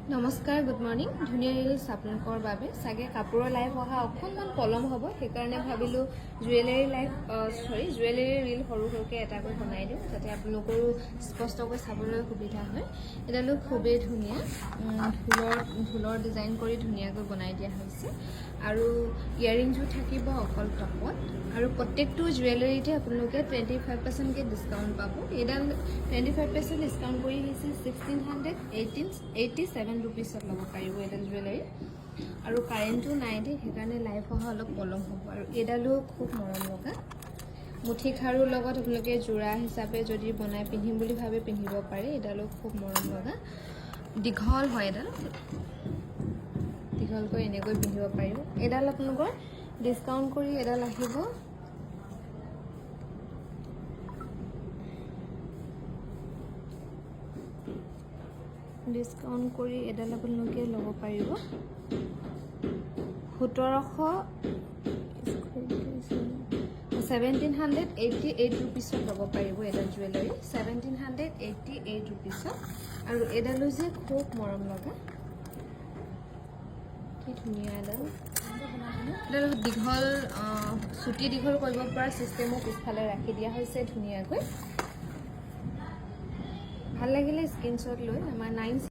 নমস্কাৰ, good morning. ধুনীয়া reels আপোনালোকৰ বাবে চাগে কাপোৰৰ লাইভ অহা অকণমান পলম হ'ব, সেইকাৰণে ভাবিলোঁ জুৱেলাৰী ৰিল সৰু সৰুকৈ এটাকৈ বনাই দিওঁ যাতে আপোনালোকৰো স্পষ্টকৈ চাবলৈ সুবিধা হয়। এডালো খুবেই ধুনীয়া ঢোলৰ ডিজাইন কৰি ধুনীয়াকৈ বনাই দিয়া হৈছে আৰু ইয়াৰিংছো থাকিব অকল টপত আৰু প্ৰত্যেকটো জুৱেলাৰীতে আপোনালোকে 25% ডিছকাউণ্ট পাব। এইডাল 25% ডিছকাউণ্ট কৰি আহিছে 1687 ৰুপিছত ল'ব পাৰিব এডাল জুৱেলাৰী আৰু কাৰেণ্টটো নাই দেই, সেইকাৰণে লাইভ অহা অলপ পলম হ'ব। আৰু এইডালো খুব মৰম লগা মুঠি খাৰুৰ লগত আপোনালোকে যোৰা হিচাপে যদি বনাই পিন্ধিম বুলি ভাবে পিন্ধিব পাৰে। এইডালো খুব মৰম লগা, দীঘল হয়, এডাল দীঘলকৈ এনেকৈ পিন্ধিব পাৰিব। এডাল আপোনালোকৰ ডিছকাউণ্ট কৰি এডাল আহিব ডিছকাউণ্ট কৰি এডাল আপোনালোকে ল'ব পাৰিব 1788 ৰুপিছত ল'ব পাৰিব এডাল জুৱেলাৰী 1788 ৰুপিছত। আৰু এডালো যে খুব মৰম লগা, কি ধুনীয়া এডাল দীঘল চুটি দীঘল কৰিব পৰা চিষ্টেমো পিছফালে ৰাখি দিয়া হৈছে ধুনীয়াকৈ। ভাল লাগিলে স্ক্ৰীনশ্বট লৈ আমাৰ 9